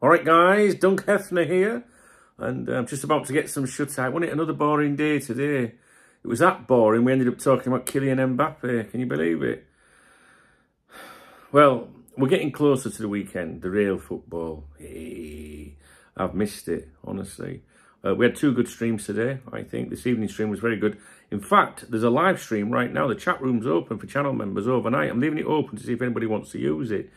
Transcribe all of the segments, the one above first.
All right, guys, Dunk Hefner here, and I'm just about to get some shut-eye. Wasn't it another boring day today? It was that boring, we ended up talking about Kylian Mbappe. Can you believe it? Well, we're getting closer to the weekend, the real football. Hey, I've missed it, honestly. We had two good streams today, I think. This evening stream was very good. In fact, there's a live stream right now. The chat room's open for channel members overnight. I'm leaving it open to see if anybody wants to use it.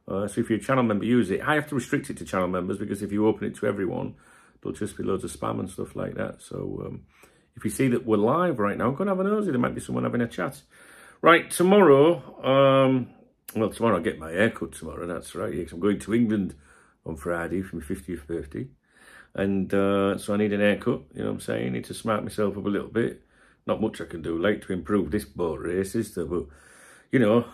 So if you're a channel member, use it. I have to restrict it to channel members because if you open it to everyone, there'll just be loads of spam and stuff like that. So if you see that we're live right now, go and have a nosy. There might be someone having a chat. Right, tomorrow, well, tomorrow I'll get my haircut tomorrow, that's right. Yes, I'm going to England on Friday for my 50th birthday. And so I need an haircut, you know what I'm saying? I need to smart myself up a little bit. Not much I can do, like, to improve this boat race, is there? But, you know,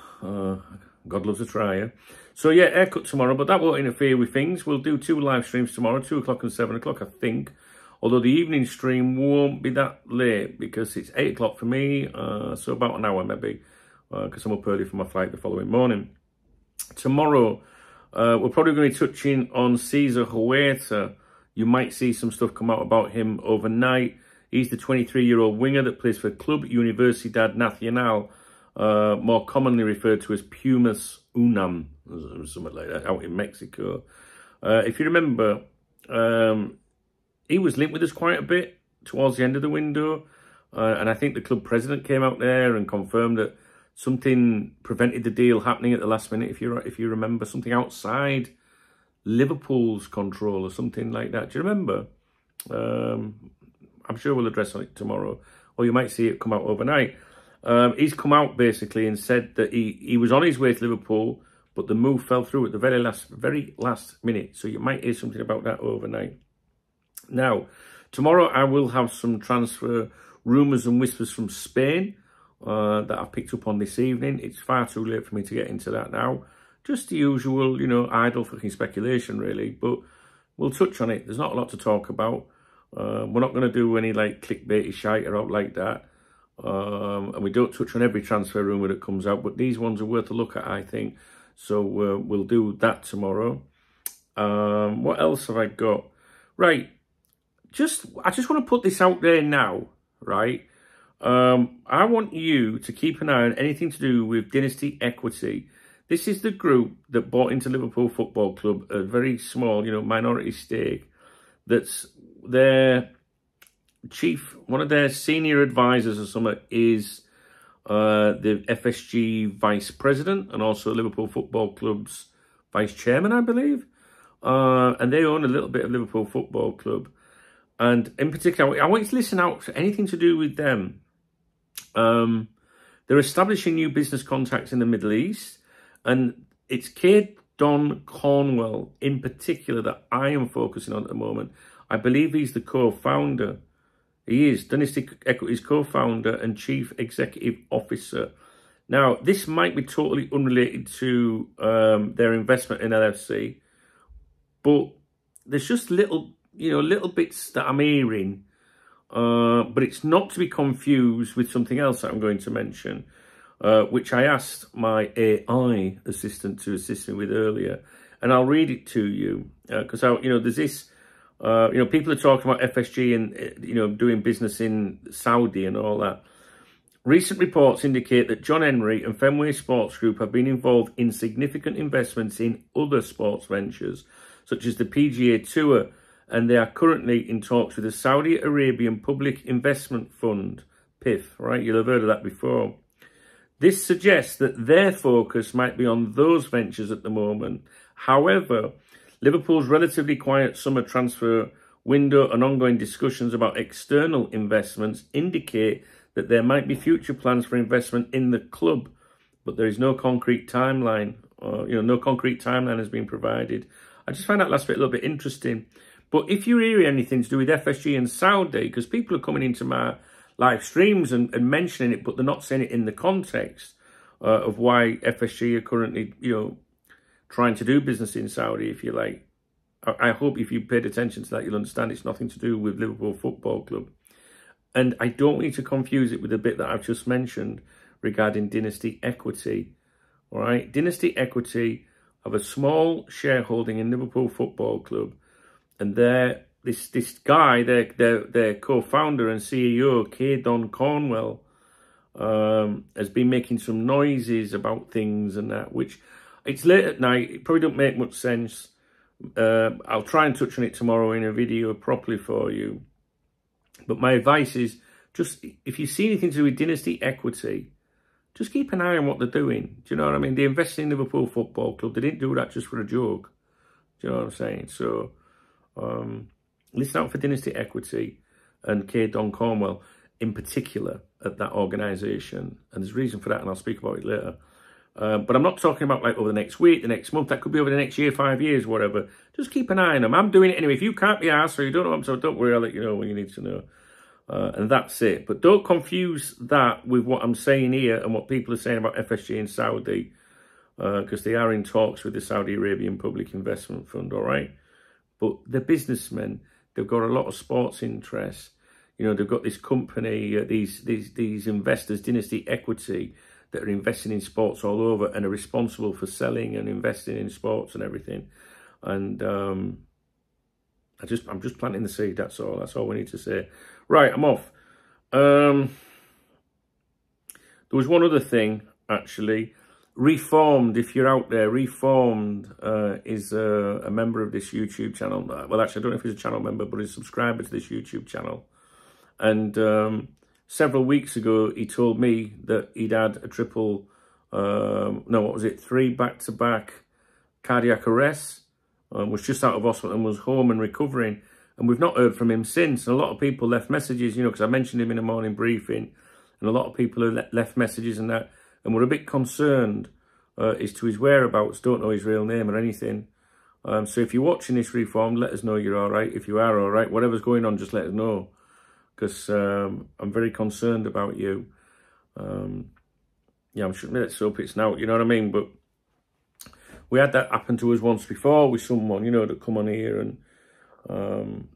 God loves a trier. So, yeah, haircut tomorrow, but that won't interfere with things. We'll do two live streams tomorrow, 2 o'clock and 7 o'clock, I think. Although the evening stream won't be that late because it's 8 o'clock for me, so about an hour maybe, because I'm up early for my flight the following morning. Tomorrow, we're probably going to be touching on Cesar Huerta. You might see some stuff come out about him overnight. He's the 23-year-old winger that plays for Club Universidad Nacional, more commonly referred to as Pumas UNAM, something like that, out in Mexico. If you remember, he was linked with us quite a bit towards the end of the window, and I think the club president came out there and confirmed that something prevented the deal happening at the last minute, if you remember, something outside Liverpool's control or something like that. Do you remember? I'm sure we'll address on it tomorrow, or you might see it come out overnight. He's come out basically and said that he was on his way to Liverpool, but the move fell through at the very last minute. So you might hear something about that overnight. Now, tomorrow I will have some transfer rumours and whispers from Spain that I've picked up on this evening. It's far too late for me to get into that now. Just the usual, you know, idle fucking speculation, really. But we'll touch on it. There's not a lot to talk about. We're not going to do any, like, clickbaity shite or out like that. And we don't touch on every transfer rumour that comes out. But these ones are worth a look at, I think. So we'll do that tomorrow. What else have I got? Right. I just want to put this out there now, right? I want you to keep an eye on anything to do with Dynasty Equity. This is the group that bought into Liverpool Football Club, a very small, you know, minority stake. That's their chief, one of their senior advisors or something is the FSG vice president and also Liverpool Football Club's vice chairman, I believe. And they own a little bit of Liverpool Football Club. And in particular, I want you to listen out for anything to do with them. They're establishing new business contacts in the Middle East. And it's Kate Don Cornwell in particular that I am focusing on at the moment. I believe he's the co-founder. He is Dynasty Equity's co-founder and chief executive officer. Now, this might be totally unrelated to their investment in LFC, but there's just little bits that I'm hearing, but it's not to be confused with something else that I'm going to mention, which I asked my AI assistant to assist me with earlier, and I'll read it to you because there's this. People are talking about FSG and doing business in Saudi and all that. Recent reports indicate that John Henry and Fenway Sports Group have been involved in significant investments in other sports ventures, such as the PGA Tour, and they are currently in talks with the Saudi Arabian Public Investment Fund, PIF, right? You'll have heard of that before. This suggests that their focus might be on those ventures at the moment. However, Liverpool's relatively quiet summer transfer window and ongoing discussions about external investments indicate that there might be future plans for investment in the club, but there is no concrete timeline. No concrete timeline has been provided. I just find that last bit a little bit interesting. But if you hear anything to do with FSG and Saudi, because people are coming into my live streams and mentioning it, but they're not saying it in the context of why FSG are currently, trying to do business in Saudi, if you like. I hope if you paid attention to that, you'll understand it's nothing to do with Liverpool Football Club. And I don't want you to confuse it with the bit that I've just mentioned regarding Dynasty Equity. All right, Dynasty Equity have a small shareholding in Liverpool Football Club, and this guy, their co-founder and CEO, K. Don Cornwell, has been making some noises about things and that, which it's late at night. It probably don't make much sense. I'll try and touch on it tomorrow in a video properly for you. But my advice is, just if you see anything to do with Dynasty equity, just keep an eye on what they're doing. Do you know what I mean? They invested in Liverpool Football Club. They didn't do that just for a joke. Do you know what I'm saying? So, listen out for Dynasty equity and K. Don Cornwell in particular at that organisation. And there's a reason for that, and I'll speak about it later. But I'm not talking about like over the next week, the next month. That could be over the next year, 5 years, whatever. Just keep an eye on them. I'm doing it anyway. If you can't be asked or you don't know what I'm saying, don't worry. I'll let you know when you need to know. And that's it. But don't confuse that with what I'm saying here and what people are saying about FSG in Saudi, because they are in talks with the Saudi Arabian Public Investment Fund, all right? But they're businessmen. They've got a lot of sports interests. You know, they've got this company, these investors, Dynasty Equity, that are investing in sports all over and are responsible for selling and investing in sports and everything. And I'm just planting the seed. That's all. That's all we need to say. Right, I'm off. There was one other thing, actually. Reformed, if you're out there, Reformed is a member of this YouTube channel. Well, actually, I don't know if he's a channel member, but he's a subscriber to this YouTube channel. And several weeks ago, he told me that he'd had a triple, no, what was it, 3 back-to-back cardiac arrests, was just out of hospital and was home and recovering. And we've not heard from him since. And a lot of people left messages, you know, because I mentioned him in a morning briefing. And a lot of people have left messages and that. And we're a bit concerned as to his whereabouts. Don't know his real name or anything. So if you're watching this, Reformed, let us know you're all right. If you are all right, whatever's going on, just let us know. Because I'm very concerned about you. Yeah, let's hope it's now, you know what I mean? But we had that happen to us once before with someone, you know, that come on here and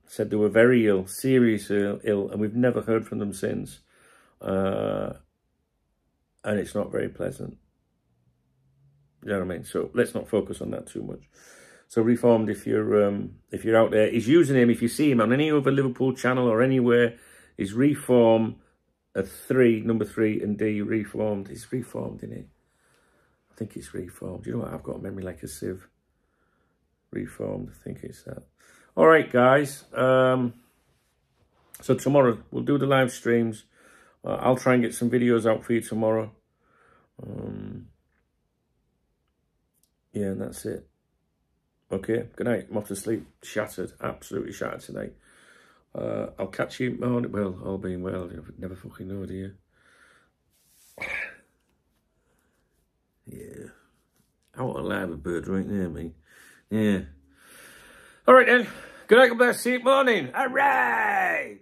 said they were very ill, seriously ill, and we've never heard from them since. And it's not very pleasant. You know what I mean? So let's not focus on that too much. So Reformed, if you're out there, he's using him. If you see him on any other Liverpool channel or anywhere, is Reform number 3 and D, Reformed. It's Reformed, isn't it? I think it's Reformed. You know what? I've got a memory like a sieve. Reformed, I think it's that. All right, guys. So tomorrow we'll do the live streams. I'll try and get some videos out for you tomorrow. Yeah, and that's it. Okay, good night. I'm off to sleep. Shattered. Absolutely shattered tonight. I'll catch you morning. Well, all being well. You never fucking know, do you? Yeah. Out alive, a bird right near me. Yeah. All right, then. Good night, God bless. See you morning. All right.